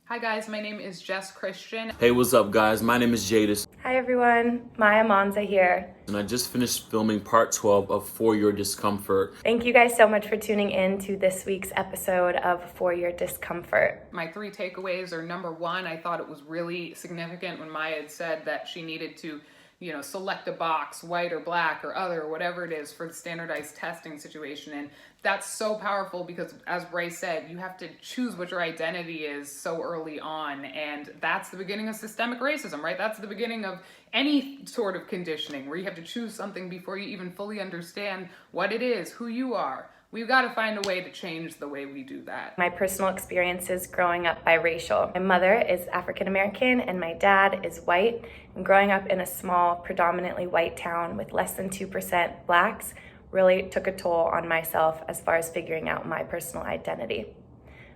Hi guys, my name is Jes Christian. Hey, what's up guys? My name is Jaidus. Hi everyone, Maya Monza here. And I just finished filming part 12 of For Your Discomfort. Thank you guys so much for tuning in to this week's episode of For Your Discomfort. My three takeaways are: number one, I thought it was really significant when Maya had said that she needed to select a box, white or black or other or whatever it is for the standardized testing situation. And that's so powerful because, as Bray said, you have to choose what your identity is so early on. And that's the beginning of systemic racism, right? That's the beginning of any sort of conditioning where you have to choose something before you even fully understand what it is, who you are. We've got to find a way to change the way we do that. My personal experiences growing up biracial. My mother is African American and my dad is white. And growing up in a small, predominantly white town with less than 2% blacks really took a toll on myself as far as figuring out my personal identity.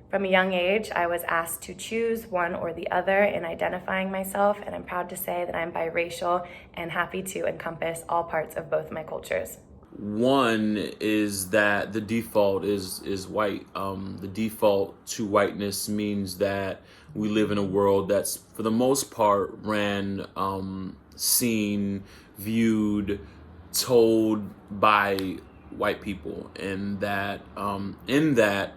From a young age, I was asked to choose one or the other in identifying myself, and I'm proud to say that I'm biracial and happy to encompass all parts of both my cultures. One is that the default is white. The default to whiteness means that we live in a world that's, for the most part, ran, seen, viewed, told by white people, and that in that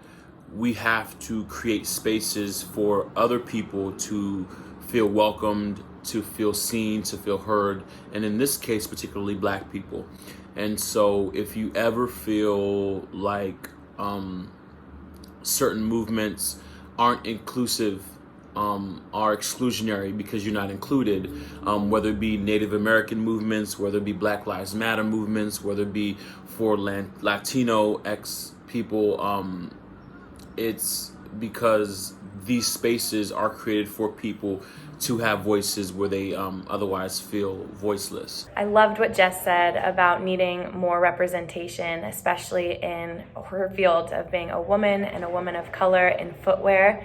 we have to create spaces for other people to feel welcomed, to feel seen, to feel heard, and in this case, particularly black people. And so if you ever feel like certain movements aren't inclusive, are exclusionary because you're not included, whether it be Native American movements, whether it be Black Lives Matter movements, whether it be for Latino people, it's because these spaces are created for people to have voices where they otherwise feel voiceless. I loved what Jess said about needing more representation, especially in her field of being a woman and a woman of color in footwear.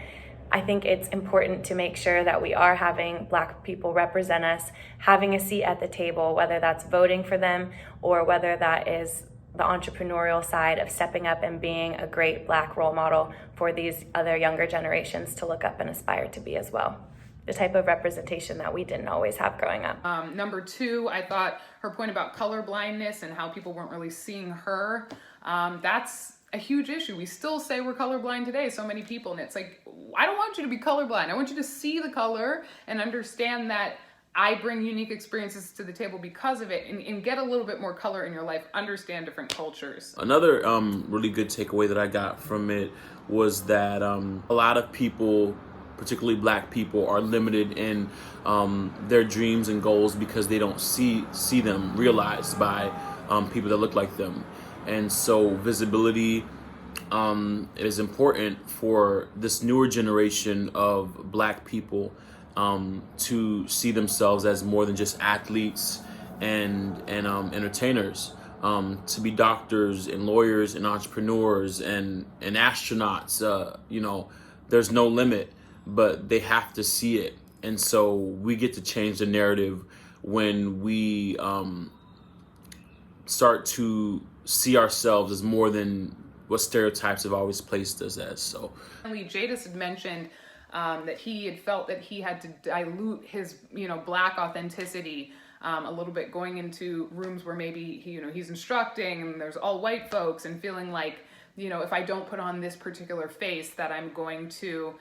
I think it's important to make sure that we are having black people represent us, having a seat at the table, whether that's voting for them or whether that is the entrepreneurial side of stepping up and being a great black role model for these other younger generations to look up and aspire to be as well. The type of representation that we didn't always have growing up. Number two, I thought her point about colorblindness and how people weren't really seeing her, that's a huge issue. We still say we're colorblind today, so many people, and it's like, I don't want you to be colorblind. I want you to see the color and understand that I bring unique experiences to the table because of it, and get a little bit more color in your life, understand different cultures. Another really good takeaway that I got from it was that a lot of people, particularly black people, are limited in their dreams and goals because they don't see them realized by people that look like them. And so visibility is important for this newer generation of black people to see themselves as more than just athletes and entertainers, to be doctors and lawyers and entrepreneurs and astronauts. There's no limit, but they have to see it. And so we get to change the narrative when we start to see ourselves as more than what stereotypes have always placed us as. So Jaidus had mentioned that he had felt that he had to dilute his black authenticity a little bit, going into rooms where maybe he's instructing and there's all white folks, and feeling like if I don't put on this particular face that I'm going to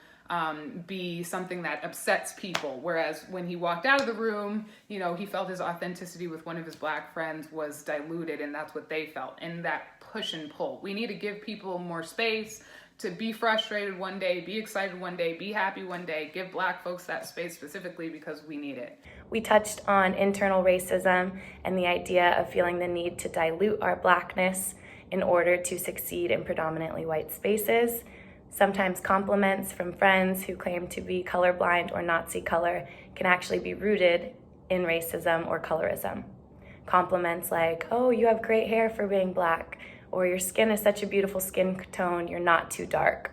be something that upsets people. Whereas when he walked out of the room, he felt his authenticity with one of his black friends was diluted, and that's what they felt. And that push and pull. We need to give people more space to be frustrated one day, be excited one day, be happy one day. Give black folks that space specifically because we need it. We touched on internal racism and the idea of feeling the need to dilute our blackness in order to succeed in predominantly white spaces. Sometimes compliments from friends who claim to be colorblind or not see color can actually be rooted in racism or colorism. Compliments like, "Oh, you have great hair for being black," or "Your skin is such a beautiful skin tone, you're not too dark."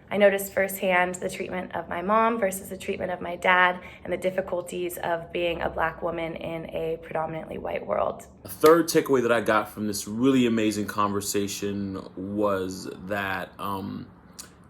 I noticed firsthand the treatment of my mom versus the treatment of my dad and the difficulties of being a black woman in a predominantly white world. A third takeaway that I got from this really amazing conversation was that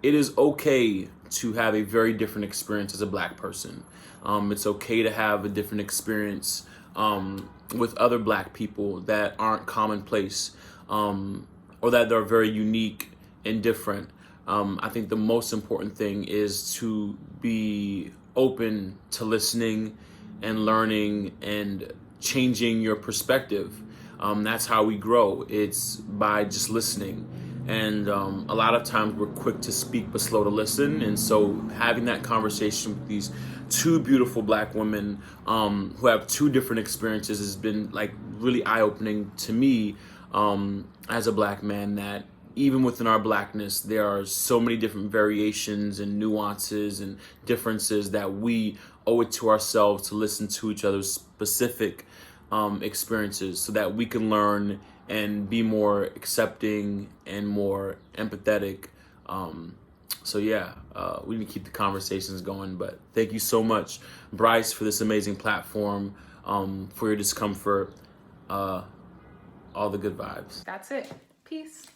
it is okay to have a very different experience as a Black person. It's okay to have a different experience with other Black people that aren't commonplace, or that they're very unique and different. I think the most important thing is to be open to listening and learning and changing your perspective. That's how we grow. It's by just listening. And a lot of times we're quick to speak but slow to listen. And so having that conversation with these two beautiful Black women who have two different experiences has been like really eye-opening to me as a Black man, that even within our Blackness, there are so many different variations and nuances and differences that we owe it to ourselves to listen to each other's specific experiences so that we can learn and be more accepting and more empathetic. We need to keep the conversations going. But thank you so much, Bryce, for this amazing platform, for your discomfort, all the good vibes. That's it. Peace.